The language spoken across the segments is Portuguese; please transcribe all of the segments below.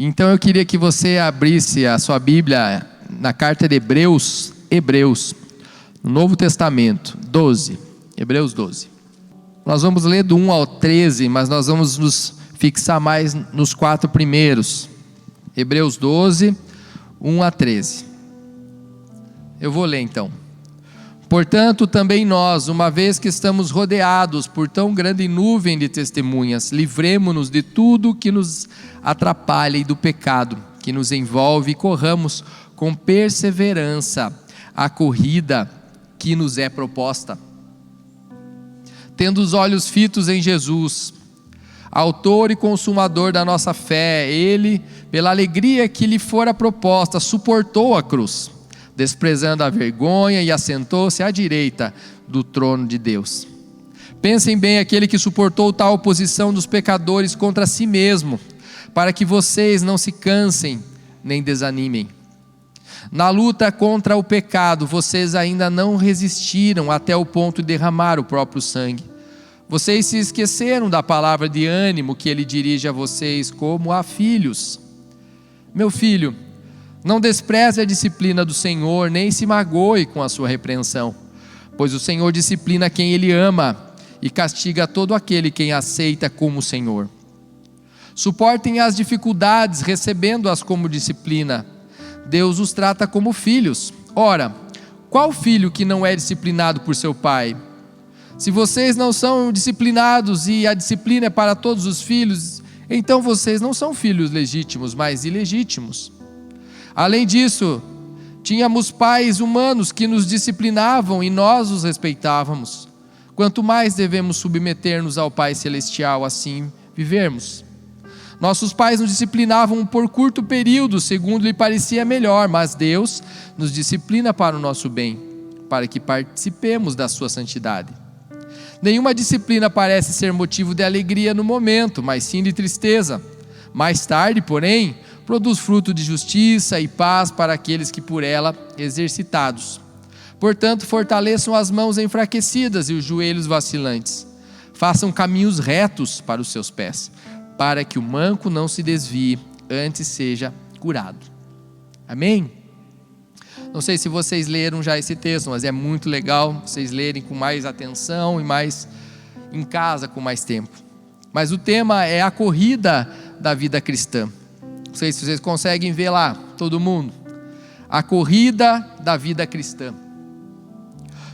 Então eu queria que você abrisse a sua Bíblia na carta de Hebreus, no Novo Testamento, 12, Hebreus 12. Nós vamos ler do 1 ao 13, mas nós vamos nos fixar mais nos 4 primeiros. Hebreus 12, 1 a 13. Eu vou ler então. Portanto, também nós, uma vez que estamos rodeados por tão grande nuvem de testemunhas, livremo-nos de tudo que nos atrapalha e do pecado que nos envolve e corramos com perseverança a corrida que nos é proposta. Tendo os olhos fitos em Jesus, autor e consumador da nossa fé, ele, pela alegria que lhe fora proposta, suportou a cruz, desprezando a vergonha, e assentou-se à direita do trono de Deus. Pensem bem aquele que suportou tal oposição dos pecadores contra si mesmo, para que vocês não se cansem nem desanimem. Na luta contra o pecado, vocês ainda não resistiram até o ponto de derramar o próprio sangue. Vocês se esqueceram da palavra de ânimo que ele dirige a vocês como a filhos. Meu filho, não despreze a disciplina do Senhor, nem se magoe com a sua repreensão, pois o Senhor disciplina quem ele ama e castiga todo aquele quem aceita como Senhor. Suportem as dificuldades, recebendo-as como disciplina. Deus os trata como filhos. Ora, qual filho que não é disciplinado por seu pai? Se vocês não são disciplinados e a disciplina é para todos os filhos, então vocês não são filhos legítimos, mas ilegítimos. Além disso, tínhamos pais humanos que nos disciplinavam e nós os respeitávamos. Quanto mais devemos submeter-nos ao Pai Celestial, assim vivermos. Nossos pais nos disciplinavam por curto período, segundo lhe parecia melhor, mas Deus nos disciplina para o nosso bem, para que participemos da sua santidade. Nenhuma disciplina parece ser motivo de alegria no momento, mas sim de tristeza. Mais tarde, porém, produz fruto de justiça e paz para aqueles que por ela exercitados. Portanto, fortaleçam as mãos enfraquecidas e os joelhos vacilantes. Façam caminhos retos para os seus pés, para que o manco não se desvie, antes seja curado. Amém? Não sei se vocês leram já esse texto, mas é muito legal vocês lerem com mais atenção e mais em casa com mais tempo. Mas o tema é a corrida da vida cristã. Não sei se vocês conseguem ver lá, todo mundo. A corrida da vida cristã.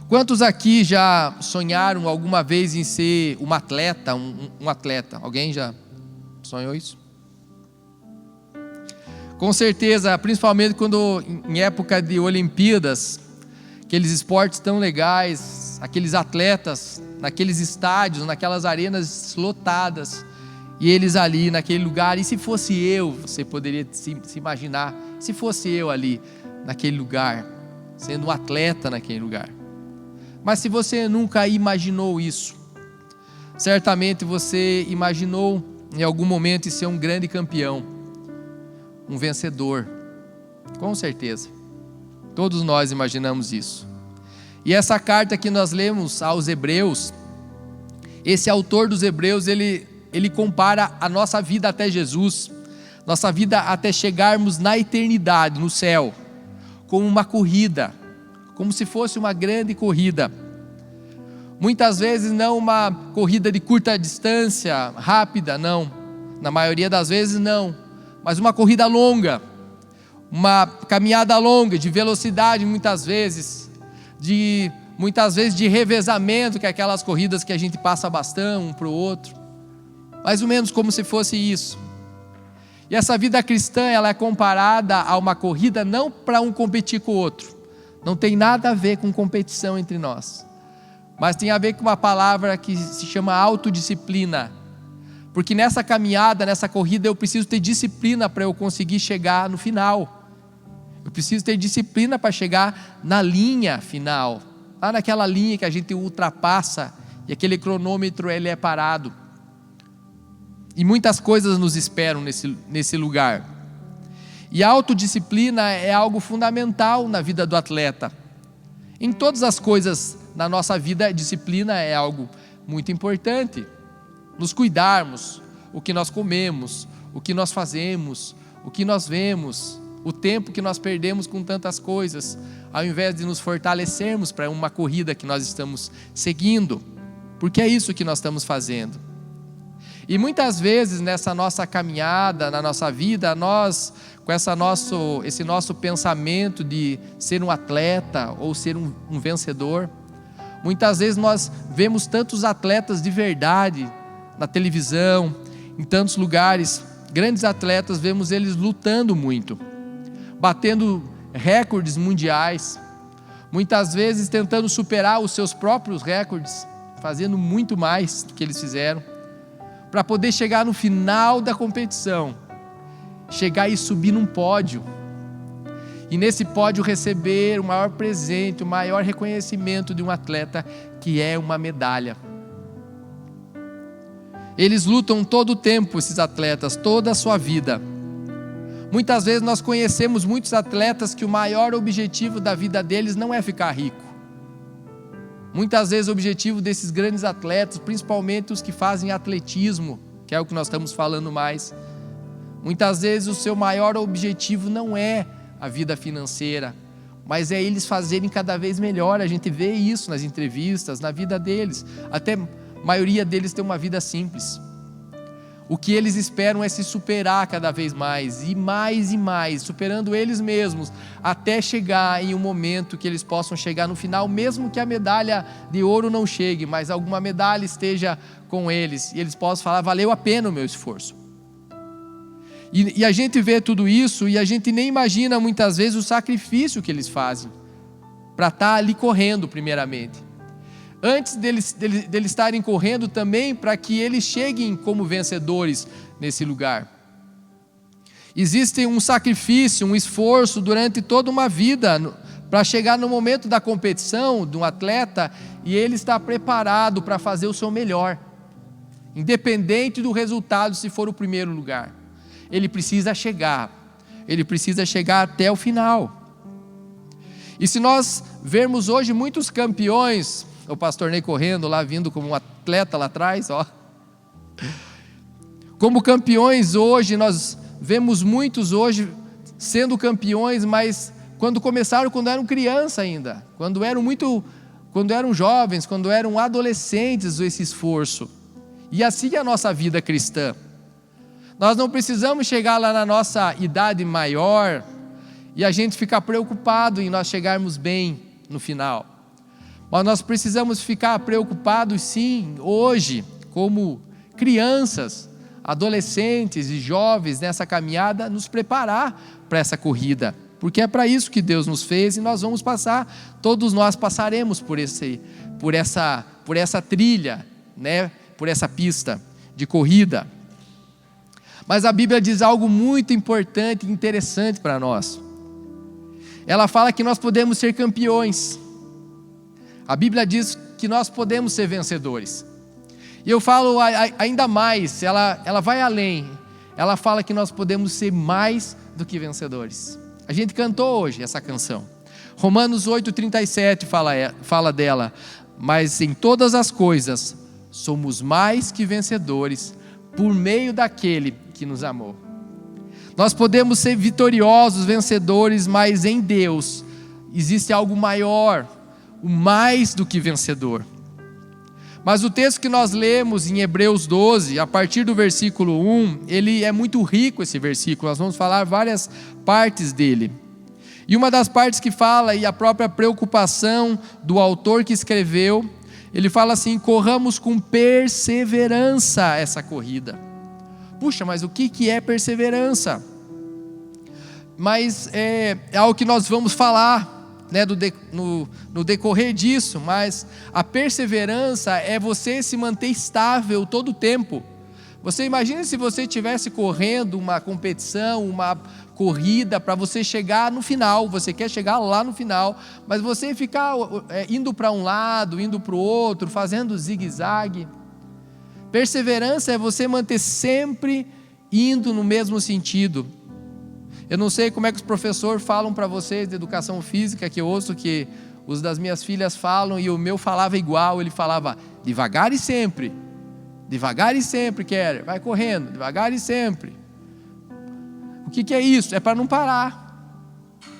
Quantos aqui já sonharam alguma vez em ser um atleta? Um atleta? Alguém já sonhou isso? Com certeza, principalmente quando em época de Olimpíadas, aqueles esportes tão legais, aqueles atletas naqueles estádios, naquelas arenas lotadas, e eles ali naquele lugar. E se fosse eu, você poderia se imaginar, se fosse eu ali naquele lugar, sendo um atleta naquele lugar. Mas se você nunca imaginou isso, certamente você imaginou em algum momento ser um grande campeão, um vencedor, com certeza. Todos nós imaginamos isso. E essa carta que nós lemos aos Hebreus, esse autor dos Hebreus, ele compara a nossa vida até Jesus, nossa vida até chegarmos na eternidade, no céu, como uma corrida, como se fosse uma grande corrida. Muitas vezes não uma corrida de curta distância, rápida, não. Na maioria das vezes não, mas uma corrida longa, uma caminhada longa, de velocidade muitas vezes de revezamento, que é aquelas corridas que a gente passa bastão um para o outro. Mais ou menos como se fosse isso. E essa vida cristã, ela é comparada a uma corrida não para um competir com o outro. Não tem nada a ver com competição entre nós. Mas tem a ver com uma palavra que se chama autodisciplina. Porque nessa caminhada, nessa corrida, eu preciso ter disciplina para eu conseguir chegar no final. Eu preciso ter disciplina para chegar na linha final. Lá naquela linha que a gente ultrapassa e aquele cronômetro ele é parado. E muitas coisas nos esperam nesse lugar. E a autodisciplina é algo fundamental na vida do atleta. Em todas as coisas na nossa vida, a disciplina é algo muito importante. Nos cuidarmos, o que nós comemos, o que nós fazemos, o que nós vemos, o tempo que nós perdemos com tantas coisas, ao invés de nos fortalecermos para uma corrida que nós estamos seguindo, porque é isso que nós estamos fazendo. E muitas vezes nessa nossa caminhada, na nossa vida, nós, com esse nosso pensamento de ser um atleta ou ser um vencedor, muitas vezes nós vemos tantos atletas de verdade na televisão, em tantos lugares, grandes atletas, vemos eles lutando muito, batendo recordes mundiais, muitas vezes tentando superar os seus próprios recordes, fazendo muito mais do que eles fizeram, para poder chegar no final da competição, chegar e subir num pódio, e nesse pódio receber o maior presente, o maior reconhecimento de um atleta, que é uma medalha. Eles lutam todo o tempo, esses atletas, toda a sua vida. Muitas vezes nós conhecemos muitos atletas que o maior objetivo da vida deles não é ficar rico. Muitas vezes o objetivo desses grandes atletas, principalmente os que fazem atletismo, que é o que nós estamos falando mais, muitas vezes o seu maior objetivo não é a vida financeira, mas é eles fazerem cada vez melhor. A gente vê isso nas entrevistas, na vida deles. Até a maioria deles tem uma vida simples. O que eles esperam é se superar cada vez mais, superando eles mesmos, até chegar em um momento que eles possam chegar no final, mesmo que a medalha de ouro não chegue, mas alguma medalha esteja com eles, e eles possam falar: valeu a pena o meu esforço. E a gente vê tudo isso, e a gente nem imagina muitas vezes o sacrifício que eles fazem, para estar ali correndo primeiramente. Antes deles estarem correndo também, para que eles cheguem como vencedores nesse lugar. Existe um sacrifício, um esforço durante toda uma vida, para chegar no momento da competição de um atleta, e ele está preparado para fazer o seu melhor, independente do resultado, se for o primeiro lugar. Ele precisa chegar até o final. E se nós vermos hoje muitos campeões, o pastor Ney correndo lá, vindo como um atleta lá atrás, ó. Como campeões hoje, nós vemos muitos hoje sendo campeões, mas quando começaram, quando eram criança ainda, quando eram jovens, quando eram adolescentes, esse esforço. E assim é a nossa vida cristã. Nós não precisamos chegar lá na nossa idade maior e a gente ficar preocupado em nós chegarmos bem no final. Mas nós precisamos ficar preocupados sim, hoje, como crianças, adolescentes e jovens nessa caminhada, nos preparar para essa corrida. Porque é para isso que Deus nos fez, e nós vamos passar, todos nós passaremos por essa trilha, né? Por essa pista de corrida. Mas a Bíblia diz algo muito importante e interessante para nós. Ela fala que nós podemos ser campeões. A Bíblia diz que nós podemos ser vencedores. E eu falo ainda mais, ela vai além. Ela fala que nós podemos ser mais do que vencedores. A gente cantou hoje essa canção. Romanos 8,37 fala dela. Mas em todas as coisas somos mais que vencedores por meio daquele que nos amou. Nós podemos ser vitoriosos, vencedores, mas em Deus existe algo maior, o mais do que vencedor. Mas o texto que nós lemos em Hebreus 12, a partir do versículo 1, ele é muito rico, esse versículo. Nós vamos falar várias partes dele. E uma das partes que fala, e a própria preocupação do autor que escreveu, ele fala assim: corramos com perseverança essa corrida. Puxa, mas o que é perseverança? Mas é algo que nós vamos falar, né, no decorrer disso. Mas a perseverança é você se manter estável todo o tempo. Você imagina se você estivesse correndo uma competição, uma corrida, para você chegar no final, você quer chegar lá no final, mas você ficar indo para um lado, indo para o outro, fazendo zigue-zague. Perseverança é você manter sempre indo no mesmo sentido. Eu não sei como é que os professores falam para vocês de educação física, que eu ouço que os das minhas filhas falam, e o meu falava igual. Ele falava devagar e sempre, Keller, vai correndo, devagar e sempre. O que é isso? É para não parar.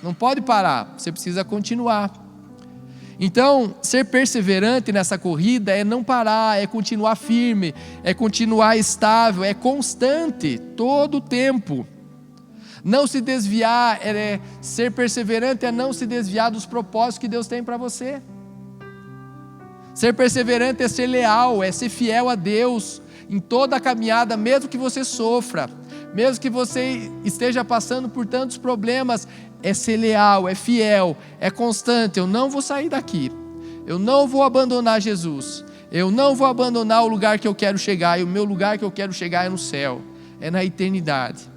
Não pode parar, você precisa continuar. Então, ser perseverante nessa corrida é não parar, é continuar firme, é continuar estável, é constante, todo o tempo. Não se desviar, ser perseverante é não se desviar dos propósitos que Deus tem para você. Ser perseverante é ser leal, é ser fiel a Deus em toda a caminhada, mesmo que você sofra, mesmo que você esteja passando por tantos problemas, é ser leal, é fiel, é constante. Eu não vou sair daqui, eu não vou abandonar Jesus, eu não vou abandonar o lugar que eu quero chegar, e o meu lugar que eu quero chegar é no céu, é na eternidade.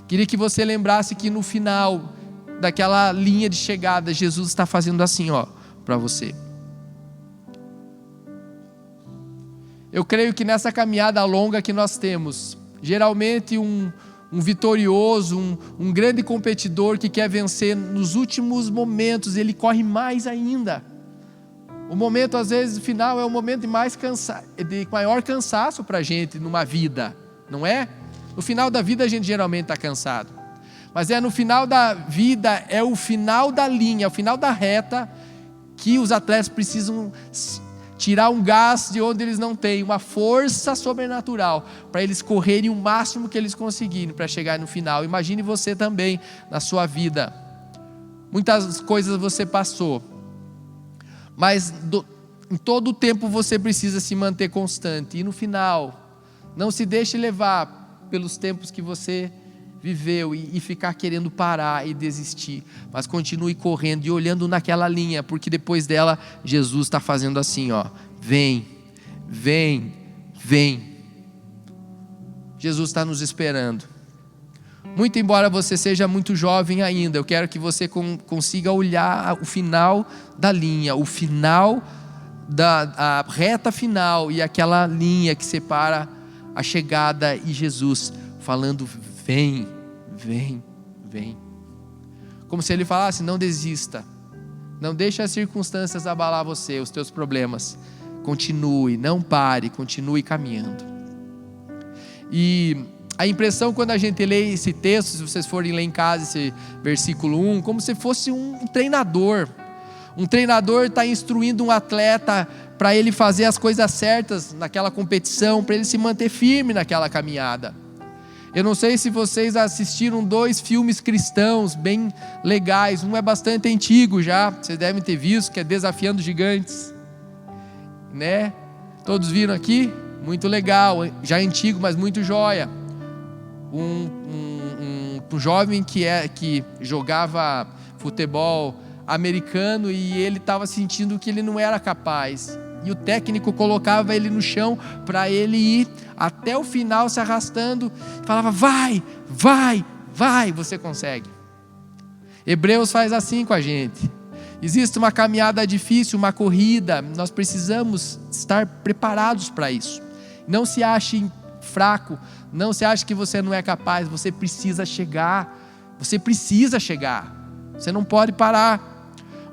Queria que você lembrasse que no final daquela linha de chegada, Jesus está fazendo assim, para você. Eu creio que nessa caminhada longa que nós temos, geralmente um vitorioso, um grande competidor que quer vencer nos últimos momentos, ele corre mais ainda. O momento, às vezes, final é o momento de maior cansaço para a gente numa vida, não é? No final da vida a gente geralmente está cansado, mas no final da vida, é o final da linha, é o final da reta, que os atletas precisam tirar um gás de onde eles não têm, uma força sobrenatural, para eles correrem o máximo que eles conseguirem, para chegar no final. Imagine você também, na sua vida, muitas coisas você passou, mas em todo o tempo você precisa se manter constante, e no final, não se deixe levar pelos tempos que você viveu e ficar querendo parar e desistir, mas continue correndo e olhando naquela linha, porque depois dela Jesus está fazendo assim, vem, vem, vem. Jesus está nos esperando. Muito embora você seja muito jovem ainda, eu quero que você consiga olhar o final da linha, o final a reta final, e aquela linha que separa a chegada, e Jesus falando: vem, vem, vem. Como se ele falasse: não desista, não deixe as circunstâncias abalar você, os teus problemas. Continue, não pare, continue caminhando. E a impressão, quando a gente lê esse texto, se vocês forem ler em casa esse versículo 1, como se fosse um treinador. Um treinador está instruindo um atleta para ele fazer as coisas certas naquela competição, para ele se manter firme naquela caminhada. Eu não sei se vocês assistiram 2 filmes cristãos bem legais. Um é bastante antigo já, vocês devem ter visto, que é Desafiando Gigantes, né? Todos viram aqui? Muito legal, já antigo, mas muito joia. Um jovem que jogava futebol americano, e ele estava sentindo que ele não era capaz, e o técnico colocava ele no chão para ele ir até o final se arrastando, falava: vai, vai, vai, você consegue. Hebreus faz assim com a gente. Existe uma caminhada difícil, uma corrida, nós precisamos estar preparados para isso. Não se ache fraco, não se ache que você não é capaz, você precisa chegar, você não pode parar.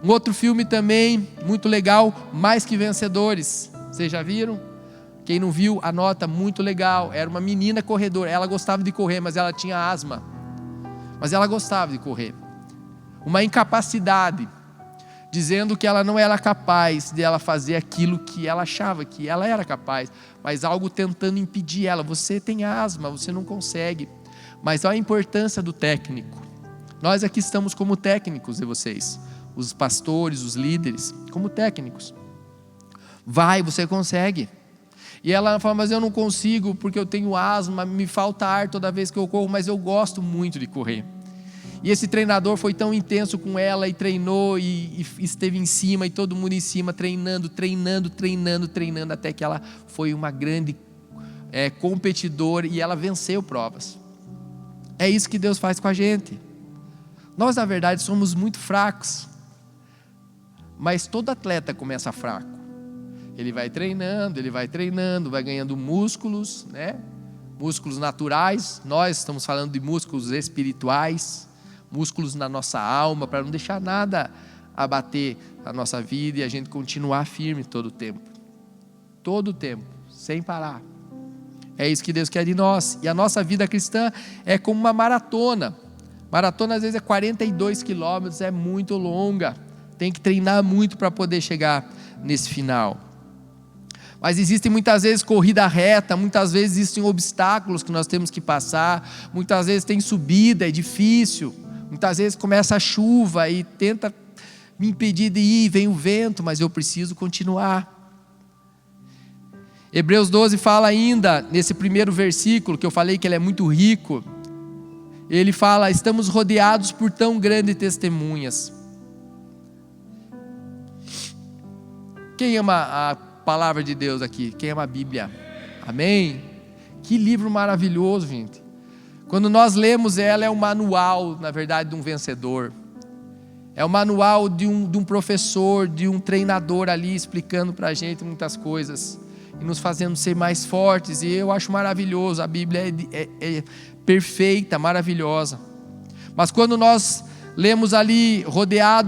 Um outro filme também muito legal, Mais que Vencedores, vocês já viram? Quem não viu, anota, muito legal. Era uma menina corredora, ela gostava de correr, mas ela tinha asma, mas ela gostava de correr. Uma incapacidade, dizendo que ela não era capaz de ela fazer aquilo que ela achava que ela era capaz, mas algo tentando impedir ela. Você tem asma, você não consegue. Mas olha a importância do técnico. Nós aqui estamos como técnicos de vocês, os pastores, os líderes, como técnicos. Vai, você consegue. E ela fala: mas eu não consigo porque eu tenho asma, me falta ar toda vez que eu corro, mas eu gosto muito de correr. E esse treinador foi tão intenso com ela, e treinou, e esteve em cima, e todo mundo em cima, treinando, até que ela foi uma grande competidora, e ela venceu provas. É isso que Deus faz com a gente. Nós, na verdade, somos muito fracos, mas todo atleta começa fraco. Ele vai treinando, vai ganhando músculos, né? Músculos naturais. Nós estamos falando de músculos espirituais, músculos na nossa alma, para não deixar nada abater a nossa vida e a gente continuar firme todo o tempo, sem parar. É isso que Deus quer de nós. E a nossa vida cristã é como uma maratona. Maratona às vezes é 42 quilômetros, é muito longa. Tem que treinar muito para poder chegar nesse final. Mas existem muitas vezes corrida reta, muitas vezes existem obstáculos que nós temos que passar, muitas vezes tem subida, é difícil, muitas vezes começa a chuva e tenta me impedir de ir, vem o vento, mas eu preciso continuar. Hebreus 12 fala ainda, nesse primeiro versículo, que eu falei que ele é muito rico, ele fala: estamos rodeados por tão grandes testemunhas. Quem ama a palavra de Deus aqui? Quem ama a Bíblia? Amém? Que livro maravilhoso, gente. Quando nós lemos ela, é um manual, na verdade, de um vencedor. É o manual de um professor, de um treinador ali, explicando para a gente muitas coisas e nos fazendo ser mais fortes. E eu acho maravilhoso, a Bíblia é perfeita, maravilhosa. Mas quando nós lemos ali,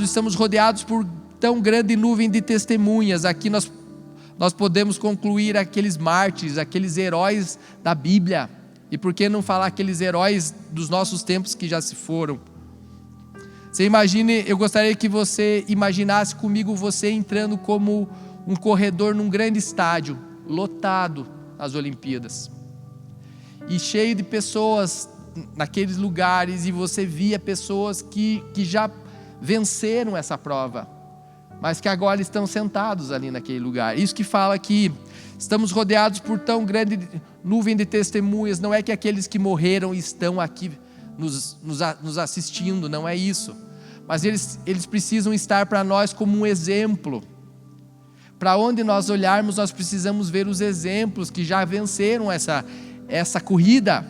estamos rodeados por tão grande nuvem de testemunhas, aqui nós podemos concluir aqueles mártires, aqueles heróis da Bíblia. E por que não falar aqueles heróis dos nossos tempos que já se foram? Você imagine, eu gostaria que você imaginasse comigo você entrando como um corredor num grande estádio, lotado nas Olimpíadas, e cheio de pessoas naqueles lugares, e você via pessoas que já venceram essa prova, mas que agora estão sentados ali naquele lugar. Isso que fala que estamos rodeados por tão grande nuvem de testemunhas. Não é que aqueles que morreram estão aqui nos assistindo, não é isso, mas eles precisam estar para nós como um exemplo. Para onde nós olharmos, nós precisamos ver os exemplos que já venceram essa corrida,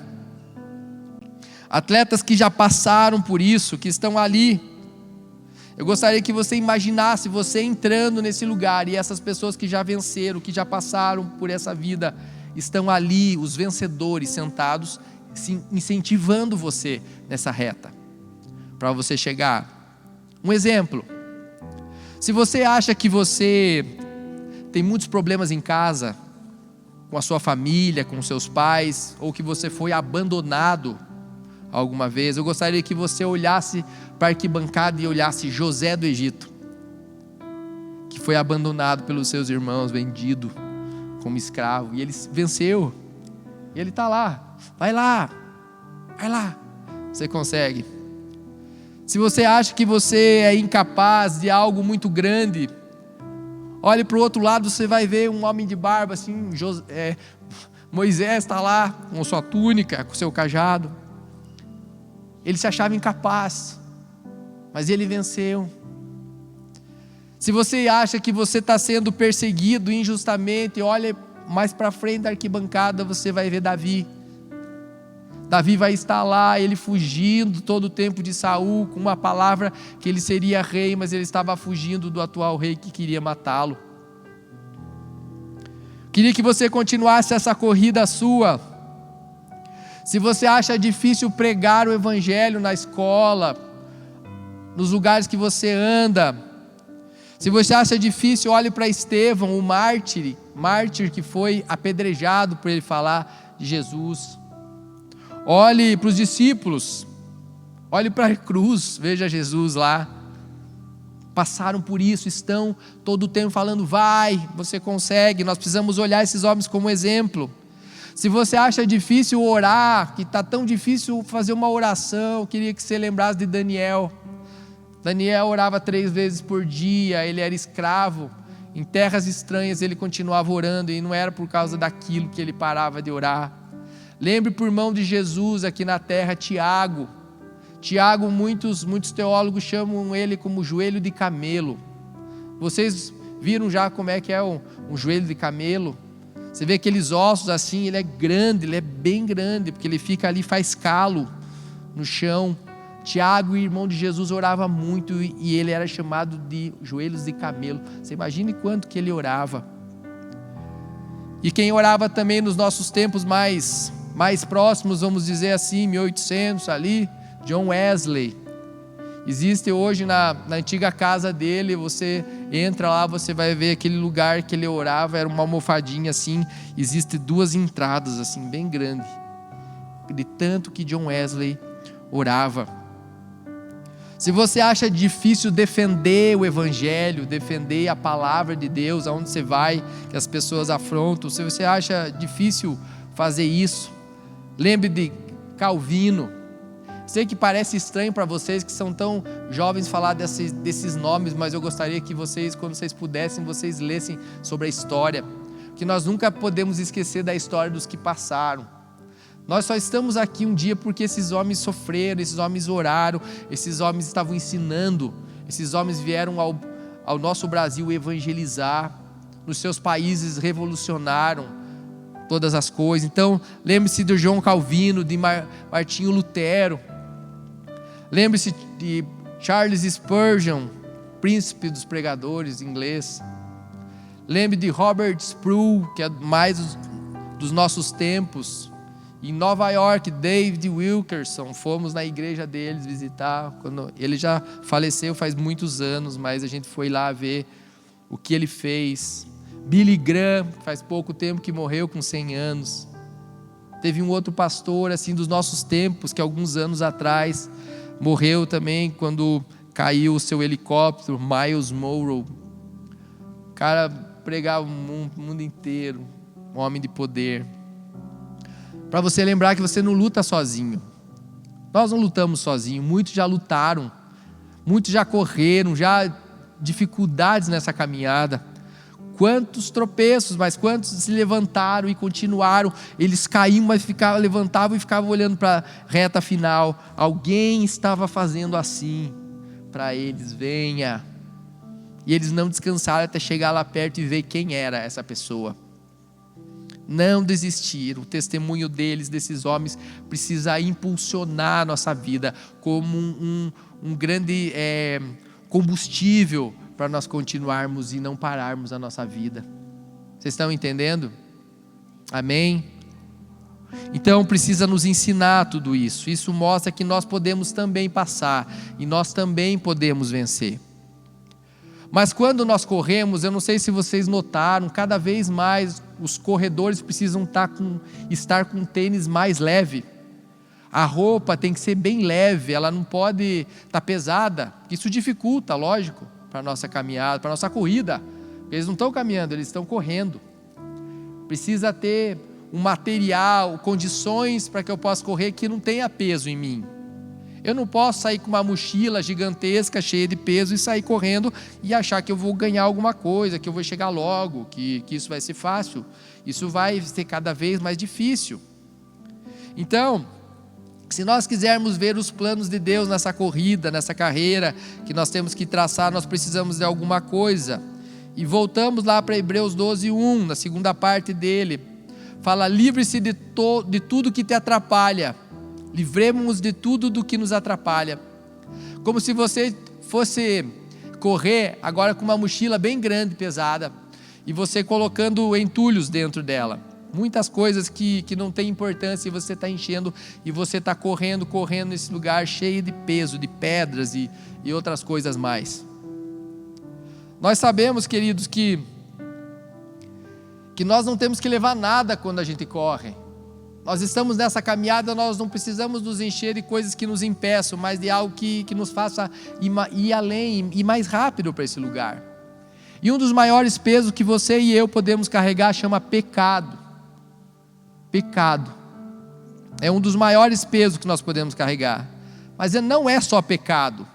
atletas que já passaram por isso, que estão ali. Eu gostaria que você imaginasse você entrando nesse lugar, e essas pessoas que já venceram, que já passaram por essa vida, estão ali, os vencedores, sentados, incentivando você nessa reta, para você chegar. Um exemplo: se você acha que você tem muitos problemas em casa, com a sua família, com seus pais, ou que você foi abandonado alguma vez, eu gostaria que você olhasse para a arquibancada e olhasse José do Egito, que foi abandonado pelos seus irmãos, vendido como escravo, e ele venceu, e ele está lá. Vai lá, você consegue. Se você acha que você é incapaz de algo muito grande, olhe para o outro lado, você vai ver um homem de barba assim, Moisés está lá com sua túnica, com seu cajado. Ele se achava incapaz, mas ele venceu. Se você acha que você está sendo perseguido injustamente, olha mais para frente da arquibancada, você vai ver Davi. Davi vai estar lá, ele fugindo todo o tempo de Saul, com uma palavra que ele seria rei, mas ele estava fugindo do atual rei que queria matá-lo. Queria que você continuasse essa corrida sua. Se você acha difícil pregar o evangelho na escola, nos lugares que você anda, se você acha difícil, olhe para Estevão, o mártir que foi apedrejado por ele falar de Jesus. Olhe para os discípulos, olhe para a cruz, veja Jesus lá. Passaram por isso, estão todo o tempo falando: vai, você consegue. Nós precisamos olhar esses homens como exemplo. Se você acha difícil orar, que está tão difícil fazer uma oração, eu queria que você lembrasse de Daniel. Daniel orava 3 vezes por dia, ele era escravo, em terras estranhas ele continuava orando, e não era por causa daquilo que ele parava de orar. Lembre por mão de Jesus aqui na terra, Tiago. Tiago, muitos teólogos chamam ele como joelho de camelo. Vocês viram já como é que é um joelho de camelo? Você vê aqueles ossos assim, ele é grande, ele é bem grande, porque ele fica ali, faz calo no chão. Tiago, irmão de Jesus, orava muito, e ele era chamado de joelhos de camelo. Você imagine quanto que ele orava. E quem orava também nos nossos tempos mais próximos, vamos dizer assim, 1800 ali, John Wesley. Existe hoje na antiga casa dele, você entra lá, você vai ver aquele lugar que ele orava, era uma almofadinha assim, existe 2 entradas assim, bem grande, de tanto que John Wesley orava. Se você acha difícil defender o Evangelho, defender a palavra de Deus, aonde você vai, que as pessoas afrontam, se você acha difícil fazer isso, lembre de Calvino. Sei que parece estranho para vocês que são tão jovens falar desses nomes, mas eu gostaria que vocês, quando vocês pudessem, vocês lessem sobre a história, que nós nunca podemos esquecer da história dos que passaram. Nós só estamos aqui um dia porque esses homens sofreram, esses homens oraram, esses homens estavam ensinando, esses homens vieram ao nosso Brasil evangelizar, nos seus países revolucionaram todas as coisas. Então, lembre-se de João Calvino, de Martinho Lutero, lembre-se de Charles Spurgeon, príncipe dos pregadores inglês. Lembre de Robert Sproul, que é mais dos nossos tempos. Em Nova York, David Wilkerson, fomos na igreja deles visitar. Ele já faleceu faz muitos anos, mas a gente foi lá ver o que ele fez. Billy Graham, faz pouco tempo que morreu, com 100 anos. Teve um outro pastor assim dos nossos tempos, que alguns anos atrás morreu também quando caiu o seu helicóptero, Miles Monroe. O cara pregava o mundo inteiro, um homem de poder. Para você lembrar que você não luta sozinho. Nós não lutamos sozinhos, muitos já lutaram, muitos já correram, já dificuldades nessa caminhada. Quantos tropeços, mas quantos se levantaram e continuaram. Eles caíam, mas levantavam e ficavam olhando para a reta final. Alguém estava fazendo assim para eles, venha. E eles não descansaram até chegar lá perto e ver quem era essa pessoa. Não desistir. O testemunho deles, desses homens, precisa impulsionar a nossa vida como um grande combustível para nós continuarmos e não pararmos a nossa vida. Vocês estão entendendo? Amém? Então precisa nos ensinar tudo isso. Isso mostra que nós podemos também passar e nós também podemos vencer. Mas quando nós corremos, eu não sei se vocês notaram, cada vez mais os corredores precisam estar com um tênis mais leve. A roupa tem que ser bem leve, ela não pode estar pesada. Isso dificulta, lógico, para a nossa caminhada, para a nossa corrida. Eles não estão caminhando, eles estão correndo. Precisa ter um material, condições para que eu possa correr que não tenha peso em mim. Eu não posso sair com uma mochila gigantesca, cheia de peso, e sair correndo e achar que eu vou ganhar alguma coisa, que eu vou chegar logo, que isso vai ser fácil. Isso vai ser cada vez mais difícil. Então, se nós quisermos ver os planos de Deus nessa corrida, nessa carreira que nós temos que traçar, nós precisamos de alguma coisa. E voltamos lá para Hebreus 12:1, na segunda parte dele. Fala, livre-se de tudo que te atrapalha. Livremos-nos de tudo do que nos atrapalha. Como se você fosse correr agora com uma mochila bem grande, pesada, e você colocando entulhos dentro dela. Muitas coisas que não tem importância, e você está enchendo, e você está correndo nesse lugar cheio de peso, de pedras e outras coisas mais. Nós sabemos, queridos, que nós não temos que levar nada quando a gente corre. Nós estamos nessa caminhada, nós não precisamos nos encher de coisas que nos impeçam, mas de algo que nos faça ir além, ir mais rápido para esse lugar. E um dos maiores pesos que você e eu podemos carregar chama pecado. Pecado é um dos maiores pesos que nós podemos carregar. Mas não é só pecado,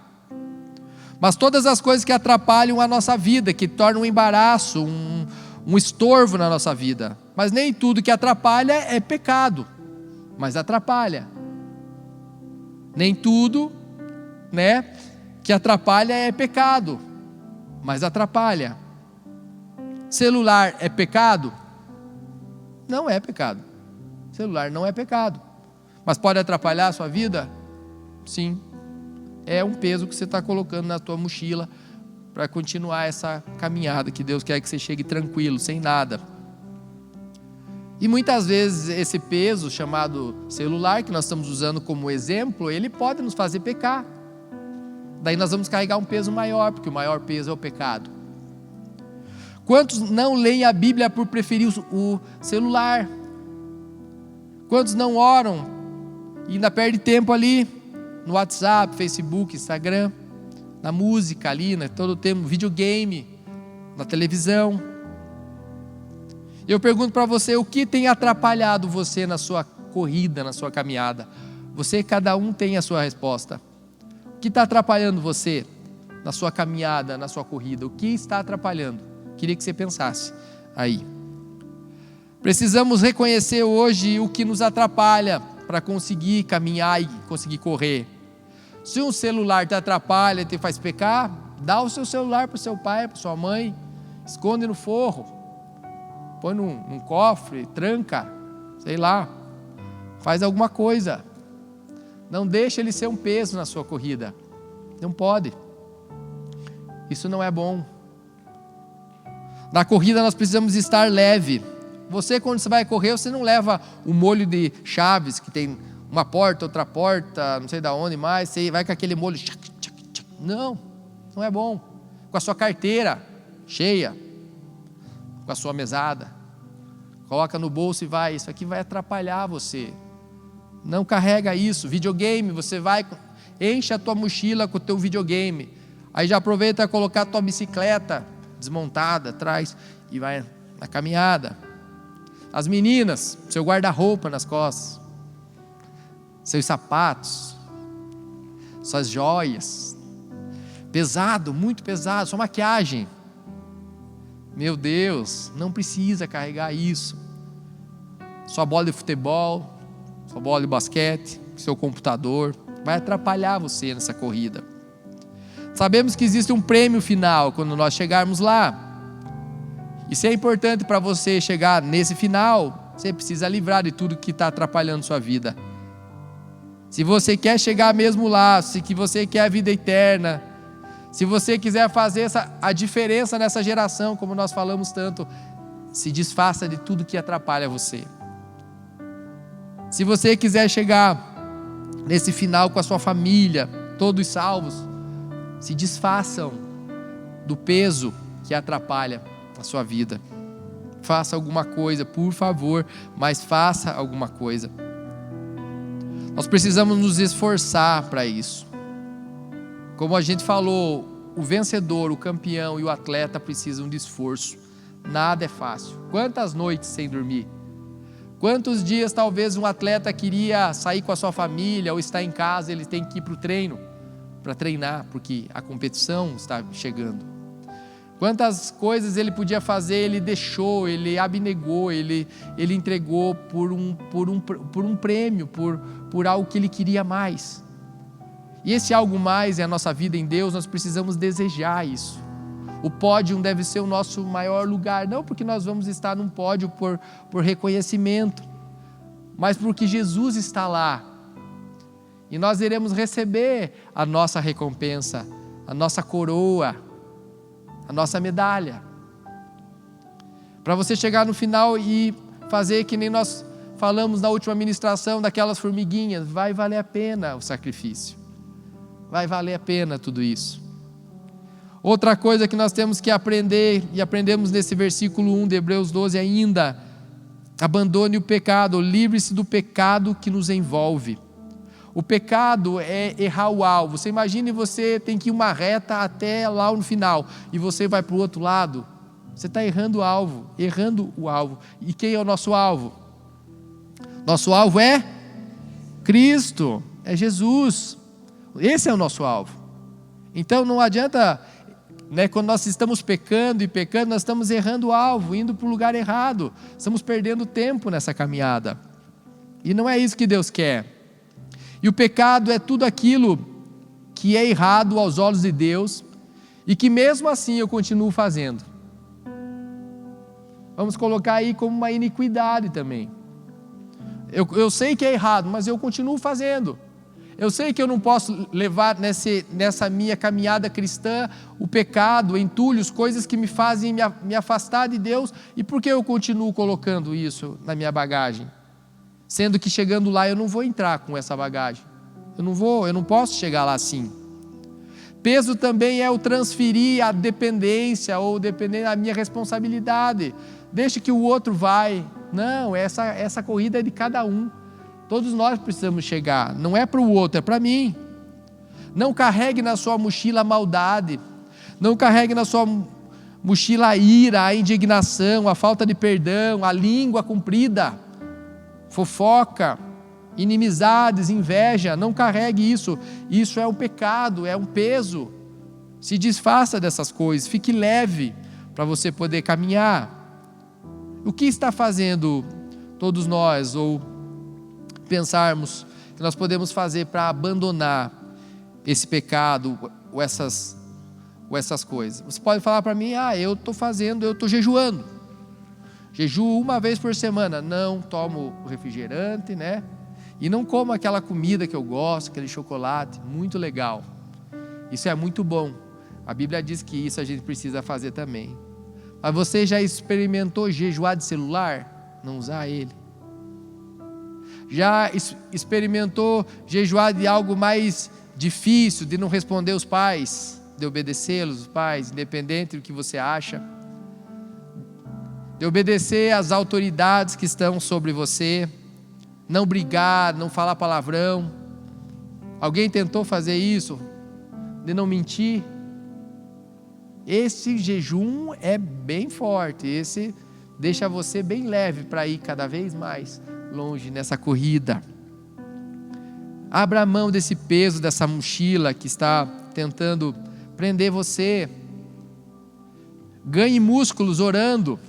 mas todas as coisas que atrapalham a nossa vida, que tornam um embaraço, um estorvo na nossa vida. Mas nem tudo que atrapalha é pecado, mas atrapalha. Nem tudo, que atrapalha é pecado, mas atrapalha. Celular é pecado? Não é pecado. Celular não é pecado, mas pode atrapalhar a sua vida? Sim. É um peso que você está colocando na tua mochila para continuar essa caminhada que Deus quer que você chegue tranquilo, sem nada. E muitas vezes esse peso chamado celular, que nós estamos usando como exemplo, ele pode nos fazer pecar. Daí nós vamos carregar um peso maior, porque o maior peso é o pecado. Quantos não leem a Bíblia por preferir o celular? Quantos não oram e ainda perde tempo ali no WhatsApp, Facebook, Instagram, na música ali, né? Todo o tempo, videogame, na televisão. Eu pergunto para você, o que tem atrapalhado você na sua corrida, na sua caminhada? Cada um tem a sua resposta. O que está atrapalhando você na sua caminhada, na sua corrida? O que está atrapalhando? Queria que você pensasse aí. Precisamos reconhecer hoje o que nos atrapalha para conseguir caminhar e conseguir correr. Se um celular te atrapalha e te faz pecar, dá o seu celular para o seu pai, para sua mãe, esconde no forro, põe num cofre, tranca, sei lá, faz alguma coisa. Não deixa ele ser um peso na sua corrida. Não pode. Isso não é bom. Na corrida nós precisamos estar leve. Você, quando você vai correr, você não leva o molho de chaves, que tem uma porta, outra porta, não sei de onde mais, você vai com aquele molho. Não, não é bom. Com a sua carteira cheia, com a sua mesada, coloca no bolso e vai. Isso aqui vai atrapalhar você. Não carrega isso. Videogame, você vai, enche a tua mochila com o teu videogame. Aí já aproveita para colocar a tua bicicleta desmontada atrás e vai na caminhada. As meninas, seu guarda-roupa nas costas, seus sapatos, suas joias, pesado, muito pesado, sua maquiagem. Meu Deus, não precisa carregar isso. Sua bola de futebol, sua bola de basquete, seu computador, vai atrapalhar você nessa corrida. Sabemos que existe um prêmio final quando nós chegarmos lá. E se é importante para você chegar nesse final, você precisa livrar de tudo que está atrapalhando sua vida. Se você quer chegar mesmo lá, se que você quer a vida eterna, se você quiser fazer a diferença nessa geração, como nós falamos tanto, se desfaça de tudo que atrapalha você. Se você quiser chegar nesse final com a sua família, todos salvos, se desfaçam do peso que atrapalha a sua vida. Faça alguma coisa, por favor, mas faça alguma coisa. Nós precisamos nos esforçar para isso. Como a gente falou, o vencedor, o campeão e o atleta precisam de esforço. Nada é fácil. Quantas noites sem dormir? Quantos dias talvez um atleta queria sair com a sua família ou estar em casa, ele tem que ir para o treino, para treinar, porque a competição está chegando. Quantas coisas ele podia fazer, ele deixou, ele abnegou, ele entregou por um prêmio, por algo que ele queria mais. E esse algo mais é a nossa vida em Deus, nós precisamos desejar isso. O pódio deve ser o nosso maior lugar, não porque nós vamos estar num pódio por reconhecimento, mas porque Jesus está lá. E nós iremos receber a nossa recompensa, a nossa coroa, a nossa medalha. Para você chegar no final e fazer que nem nós falamos na última ministração daquelas formiguinhas, vai valer a pena o sacrifício. Vai valer a pena tudo isso. Outra coisa que nós temos que aprender, e aprendemos nesse versículo 1 de Hebreus 12 ainda, abandone o pecado, livre-se do pecado que nos envolve. O pecado é errar o alvo. Você imagine, você tem que ir uma reta até lá no final, e você vai para o outro lado, você está errando o alvo. E quem é o nosso alvo? Nosso alvo é Cristo, é Jesus. Esse é o nosso alvo. Então não adianta, quando nós estamos pecando, nós estamos errando o alvo, indo para o lugar errado, estamos perdendo tempo nessa caminhada. E não é isso que Deus quer. E o pecado é tudo aquilo que é errado aos olhos de Deus e que mesmo assim eu continuo fazendo. Vamos colocar aí como uma iniquidade também. Eu sei que é errado, mas eu continuo fazendo. Eu sei que eu não posso levar nessa minha caminhada cristã o pecado, entulhos, coisas que me fazem me afastar de Deus. E por que eu continuo colocando isso na minha bagagem? Sendo que chegando lá eu não vou entrar com essa bagagem. Eu não posso chegar lá assim. Peso também é o transferir a dependência ou depender da minha responsabilidade. Deixa que o outro vai. Não, essa corrida é de cada um. Todos nós precisamos chegar. Não é para o outro, é para mim. Não carregue na sua mochila a maldade. Não carregue na sua mochila a ira, a indignação, a falta de perdão, a língua comprida, fofoca, inimizades, inveja. Não carregue isso. Isso é um pecado, é um peso. Se desfaça dessas coisas, fique leve para você poder caminhar. O que está fazendo todos nós, ou pensarmos que nós podemos fazer para abandonar esse pecado ou essas coisas? Você pode falar para mim: eu estou jejuando. Jejuo uma vez por semana. Não tomo refrigerante, né? E não como aquela comida que eu gosto, aquele chocolate, muito legal. Isso é muito bom. A Bíblia diz que isso a gente precisa fazer também. Mas você já experimentou jejuar de celular? Não usar ele. Já experimentou jejuar de algo mais difícil, de não responder os pais, de obedecê-los, os pais, independente do que você acha? De obedecer às autoridades que estão sobre você? Não brigar, não falar palavrão? Alguém tentou fazer isso? De não mentir? Esse jejum é bem forte, esse deixa você bem leve para ir cada vez mais longe nessa corrida. Abra mão desse peso, dessa mochila que está tentando prender você. Ganhe músculos orando.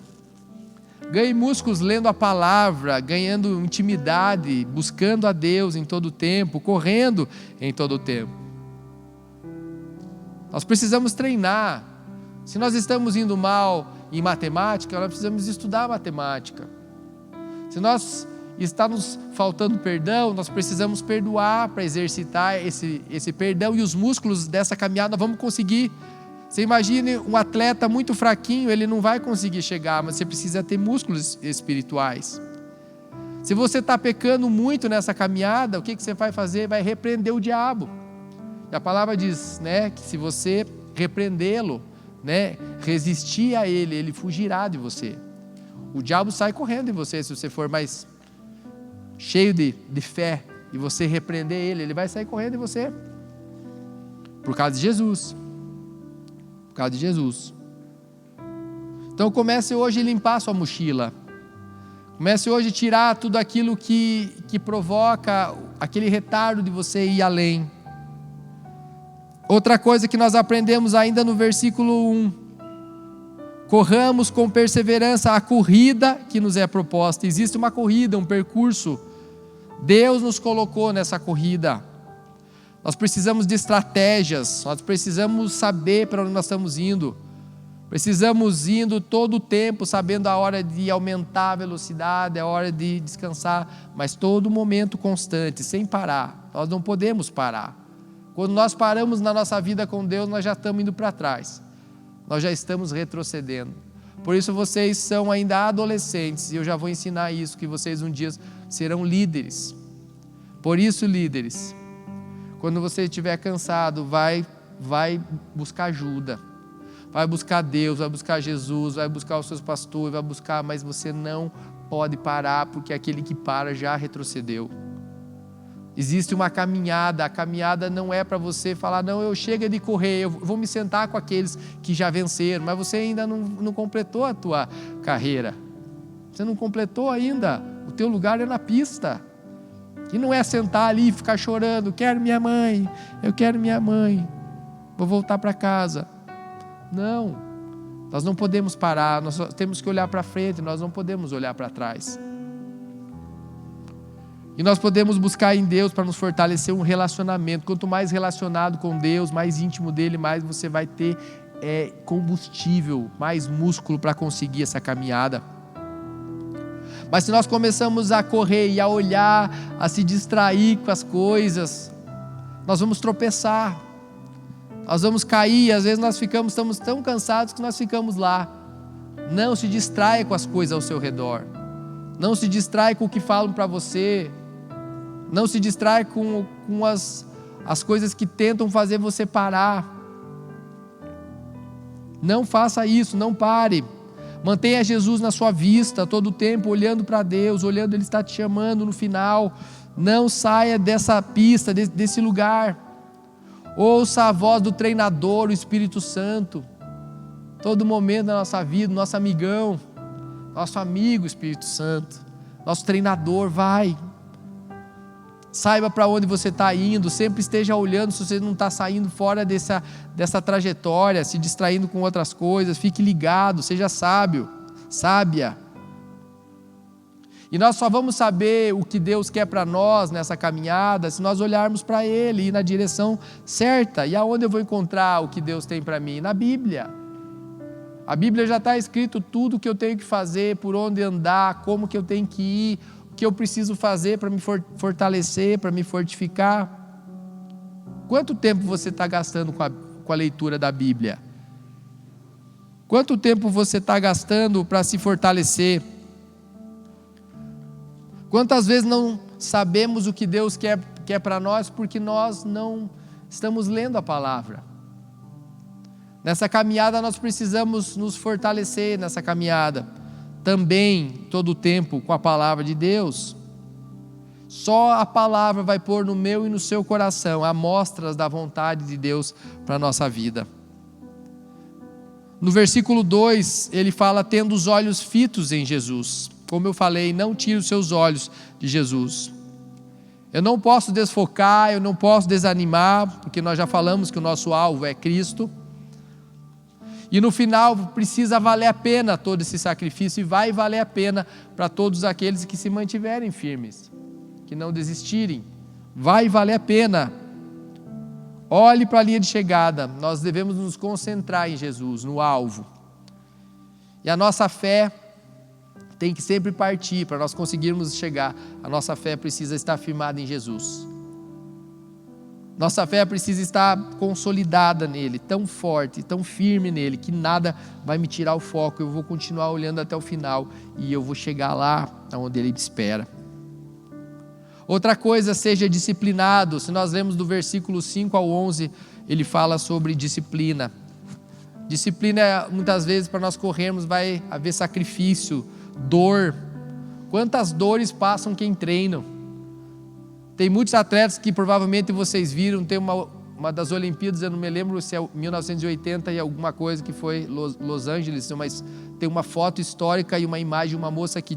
Ganhe músculos lendo a palavra, ganhando intimidade, buscando a Deus em todo o tempo, correndo em todo o tempo. Nós precisamos treinar. Se nós estamos indo mal em matemática, nós precisamos estudar matemática. Se nós estamos faltando perdão, nós precisamos perdoar para exercitar esse perdão, e os músculos dessa caminhada nós vamos conseguir. Você imagine um atleta muito fraquinho, ele não vai conseguir chegar, mas você precisa ter músculos espirituais. Se você está pecando muito nessa caminhada, o que você vai fazer? Vai repreender o diabo. E a palavra diz, né, que se você repreendê-lo, né, resistir a ele, ele fugirá de você. O diabo sai correndo de você, se você for mais cheio de fé e você repreender ele, ele vai sair correndo de você. Por causa de Jesus. Por causa de Jesus. Então comece hoje a limpar a sua mochila. Comece hoje a tirar tudo aquilo que provoca aquele retardo de você ir além. Outra coisa que nós aprendemos ainda no versículo 1. Corramos com perseverança a corrida que nos é proposta. Existe uma corrida, um percurso. Deus nos colocou nessa corrida. Nós precisamos de estratégias. Nós precisamos saber para onde nós estamos indo. Precisamos indo todo o tempo, sabendo a hora de aumentar a velocidade, a hora de descansar, mas todo momento constante, sem parar. Nós não podemos parar. Quando nós paramos na nossa vida com Deus, nós já estamos indo para trás. Nós já estamos retrocedendo. Por isso vocês são ainda adolescentes, e eu já vou ensinar isso, que vocês um dia serão líderes. Por isso, líderes, quando você estiver cansado, vai buscar ajuda. Vai buscar Deus, vai buscar Jesus, vai buscar os seus pastores, vai buscar, mas você não pode parar, porque aquele que para já retrocedeu. Existe uma caminhada, a caminhada não é para você falar, não, eu chego de correr, eu vou me sentar com aqueles que já venceram, mas você ainda não completou a tua carreira. Você não completou ainda, o teu lugar é na pista. E não é sentar ali e ficar chorando, quero minha mãe, eu quero minha mãe, vou voltar para casa. Não, nós não podemos parar, nós temos que olhar para frente, nós não podemos olhar para trás. E nós podemos buscar em Deus para nos fortalecer um relacionamento. Quanto mais relacionado com Deus, mais íntimo dele, mais você vai ter combustível, mais músculo para conseguir essa caminhada. Mas se nós começamos a correr e a olhar, a se distrair com as coisas, nós vamos tropeçar. Nós vamos cair, às vezes nós estamos tão cansados que nós ficamos lá. Não se distraia com as coisas ao seu redor. Não se distrai com o que falam para você. Não se distrai com as coisas que tentam fazer você parar. Não faça isso, não pare. Mantenha Jesus na sua vista todo o tempo, olhando para Deus, olhando, Ele está te chamando no final. Não saia dessa pista, desse lugar. Ouça a voz do treinador, o Espírito Santo. Todo momento da nossa vida, nosso amigão, nosso amigo Espírito Santo, nosso treinador, vai. Saiba para onde você está indo, sempre esteja olhando se você não está saindo fora dessa trajetória, se distraindo com outras coisas. Fique ligado, seja sábio, sábia. E nós só vamos saber o que Deus quer para nós nessa caminhada se nós olharmos para Ele, ir na direção certa. E aonde eu vou encontrar o que Deus tem para mim? Na Bíblia. A Bíblia já está escrito tudo o que eu tenho que fazer, por onde andar, como que eu tenho que ir, o que eu preciso fazer para me fortalecer, para me fortificar. Quanto tempo você está gastando com a leitura da Bíblia? Quanto tempo você está gastando para se fortalecer? Quantas vezes não sabemos o que Deus quer para nós porque nós não estamos lendo a palavra? Nessa caminhada nós precisamos nos fortalecer nessa caminhada, também todo o tempo com a palavra de Deus. Só a palavra vai pôr no meu e no seu coração amostras da vontade de Deus para a nossa vida. No versículo 2 ele fala, tendo os olhos fitos em Jesus. Como eu falei, não tire os seus olhos de Jesus. Eu não posso desfocar, eu não posso desanimar, porque nós já falamos que o nosso alvo é Cristo. E no final precisa valer a pena todo esse sacrifício, e vai valer a pena para todos aqueles que se mantiverem firmes, que não desistirem. Vai valer a pena. Olhe para a linha de chegada, nós devemos nos concentrar em Jesus, no alvo. E a nossa fé tem que sempre partir, para nós conseguirmos chegar, a nossa fé precisa estar firmada em Jesus. Nossa fé precisa estar consolidada nele, tão forte, tão firme nele, que nada vai me tirar o foco. Eu vou continuar olhando até o final e eu vou chegar lá onde ele me espera. Outra coisa, seja disciplinado. Se nós lemos do versículo 5 ao 11, ele fala sobre disciplina. Disciplina, muitas vezes, para nós corrermos, vai haver sacrifício, dor. Quantas dores passam quem treina? Tem muitos atletas que provavelmente vocês viram, tem uma das Olimpíadas, eu não me lembro se é 1980 e alguma coisa, que foi Los Angeles, mas tem uma foto histórica e uma imagem de uma moça que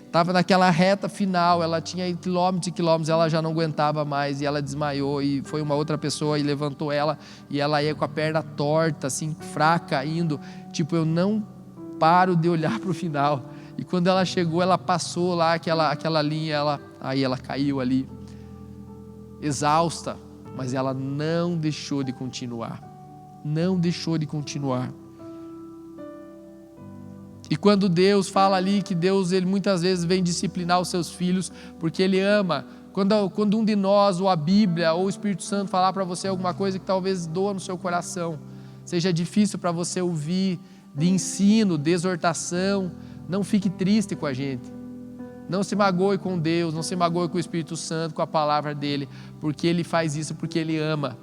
estava naquela reta final, ela tinha quilômetros e quilômetros, ela já não aguentava mais e ela desmaiou, e foi uma outra pessoa e levantou ela, e ela ia com a perna torta, assim, fraca, indo, tipo, eu não paro de olhar para o final. E quando ela chegou, ela passou lá aquela linha, aí ela caiu ali, exausta, mas ela não deixou de continuar. Não deixou de continuar. E quando Deus fala ali que Deus, Ele muitas vezes vem disciplinar os seus filhos, porque Ele ama. Quando um de nós, ou a Bíblia, ou o Espírito Santo falar para você alguma coisa que talvez doa no seu coração, seja difícil para você ouvir, de ensino, de exortação, não fique triste com a gente. Não se magoe com Deus, não se magoe com o Espírito Santo, com a palavra dEle, porque Ele faz isso porque Ele ama.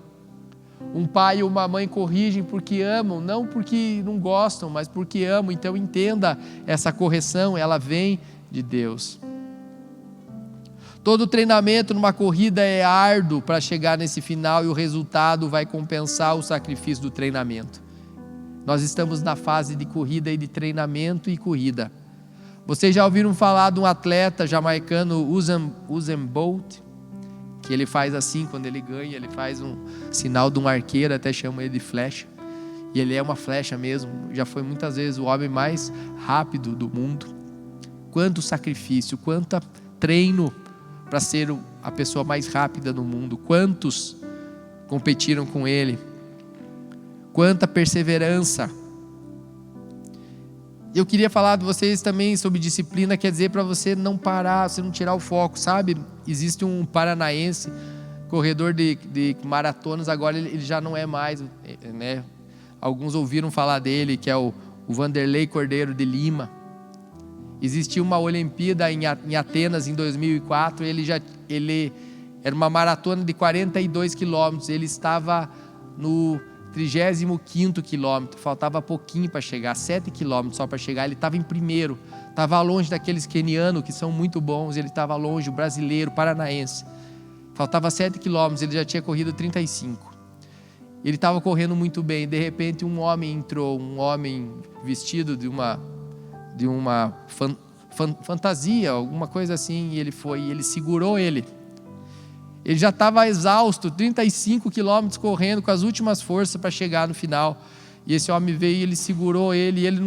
Um pai e uma mãe corrigem porque amam, não porque não gostam, mas porque amam. Então entenda essa correção, ela vem de Deus. Todo treinamento numa corrida é árduo para chegar nesse final, e o resultado vai compensar o sacrifício do treinamento. Nós estamos na fase de corrida e de treinamento e corrida. Vocês já ouviram falar de um atleta jamaicano, Usain Bolt? Que ele faz assim, quando ele ganha, ele faz um sinal de um arqueiro, até chama ele de flecha. E ele é uma flecha mesmo, já foi muitas vezes o homem mais rápido do mundo. Quanto sacrifício, quanto treino para ser a pessoa mais rápida do mundo. Quantos competiram com ele? Quanta perseverança. Eu queria falar de vocês também sobre disciplina, quer dizer para você não parar, você não tirar o foco, sabe? Existe um paranaense, corredor de maratonas, agora ele já não é mais, né? Alguns ouviram falar dele, que é o Vanderlei Cordeiro de Lima. Existiu uma Olimpíada em Atenas em 2004, ele era uma maratona de 42 quilômetros, ele estava no 35º quilômetro, faltava pouquinho para chegar, 7 quilômetros só para chegar, ele estava em primeiro, estava longe daqueles quenianos que são muito bons, ele estava longe, o brasileiro, paranaense, faltava 7 quilômetros, ele já tinha corrido 35, ele estava correndo muito bem, de repente um homem entrou, um homem vestido de uma fantasia, alguma coisa assim, e ele segurou ele já estava exausto, 35 quilômetros correndo com as últimas forças para chegar no final, e esse homem veio e ele segurou ele, e ele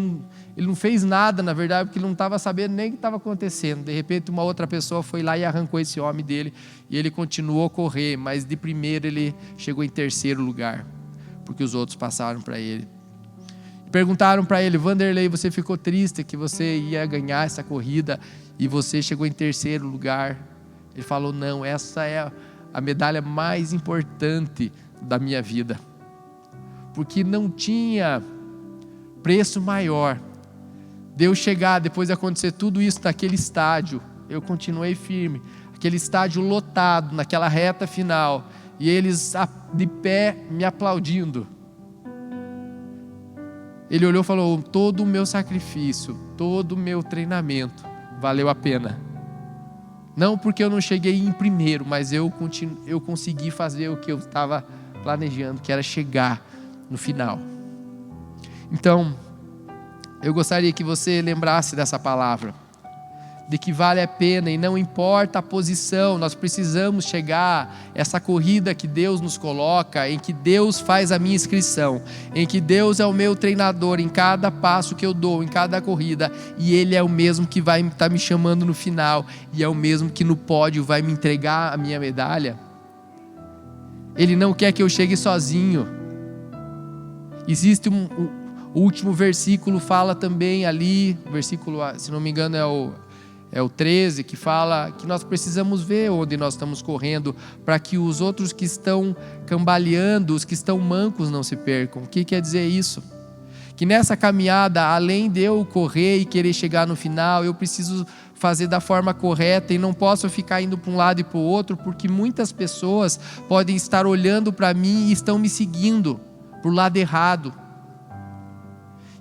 não fez nada, na verdade, porque ele não estava sabendo nem o que estava acontecendo. De repente uma outra pessoa foi lá e arrancou esse homem dele, e ele continuou a correr, mas de primeiro ele chegou em terceiro lugar, porque os outros passaram para ele. Perguntaram para ele: Vanderlei, você ficou triste que você ia ganhar essa corrida e você chegou em terceiro lugar? Ele falou: não, essa é a medalha mais importante da minha vida, porque não tinha preço maior de eu chegar, depois de acontecer tudo isso naquele estádio, eu continuei firme, aquele estádio lotado, naquela reta final, e eles de pé me aplaudindo. Ele olhou e falou: todo o meu sacrifício, todo o meu treinamento valeu a pena. Não porque eu não cheguei em primeiro, mas eu consegui fazer o que eu estava planejando, que era chegar no final. Então, eu gostaria que você lembrasse dessa palavra, de que vale a pena e não importa a posição, nós precisamos chegar essa corrida que Deus nos coloca, em que Deus faz a minha inscrição, em que Deus é o meu treinador em cada passo que eu dou, em cada corrida, e Ele é o mesmo que vai estar me chamando no final, e é o mesmo que no pódio vai me entregar a minha medalha. Ele não quer que eu chegue sozinho. Existe o último versículo, fala também ali, o versículo, se não me engano é o 13, que fala que nós precisamos ver onde nós estamos correndo, para que os outros que estão cambaleando, os que estão mancos, não se percam. O que quer dizer isso? Que nessa caminhada, além de eu correr e querer chegar no final, eu preciso fazer da forma correta e não posso ficar indo para um lado e para o outro, porque muitas pessoas podem estar olhando para mim e estão me seguindo para o lado errado.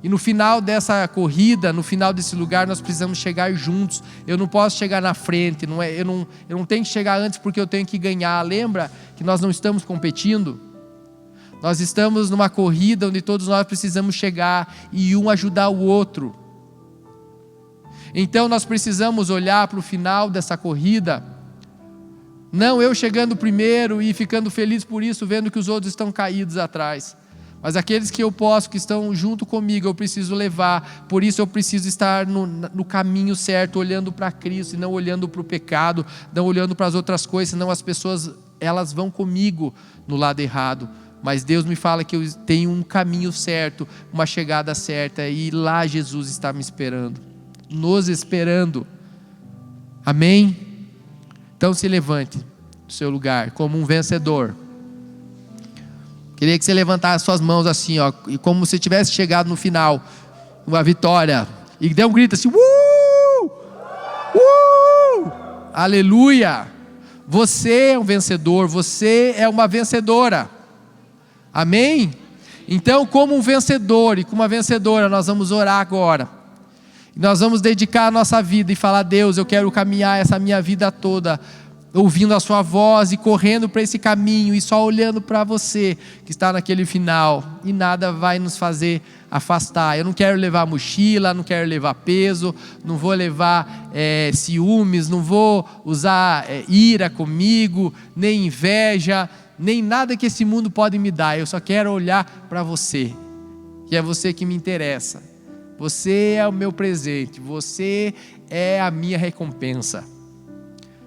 E no final dessa corrida, no final desse lugar, nós precisamos chegar juntos. Eu não posso chegar na frente, eu não tenho que chegar antes porque eu tenho que ganhar. Lembra que nós não estamos competindo? Nós estamos numa corrida onde todos nós precisamos chegar e um ajudar o outro. Então nós precisamos olhar para o final dessa corrida, não eu chegando primeiro e ficando feliz por isso, vendo que os outros estão caídos atrás. Mas aqueles que eu posso, que estão junto comigo, eu preciso levar. Por isso eu preciso estar no caminho certo, olhando para Cristo e não olhando para o pecado, não olhando para as outras coisas, senão as pessoas, elas vão comigo no lado errado. Mas Deus me fala que eu tenho um caminho certo, uma chegada certa, e lá Jesus está me esperando, nos esperando. Amém? Então se levante do seu lugar como um vencedor. Queria que você levantasse suas mãos assim, ó, e como se tivesse chegado no final, uma vitória, e dê um grito assim: aleluia! Você é um vencedor, você é uma vencedora. Amém? Então, como um vencedor e como uma vencedora, nós vamos orar agora. Nós vamos dedicar a nossa vida e falar: Deus, eu quero caminhar essa minha vida toda ouvindo a sua voz e correndo para esse caminho e só olhando para você que está naquele final, e nada vai nos fazer afastar. Eu não quero levar mochila, não quero levar peso, não vou levar ciúmes, não vou usar ira comigo, nem inveja, nem nada que esse mundo pode me dar. Eu só quero olhar para você, que é você que me interessa. Você é o meu presente, você é a minha recompensa.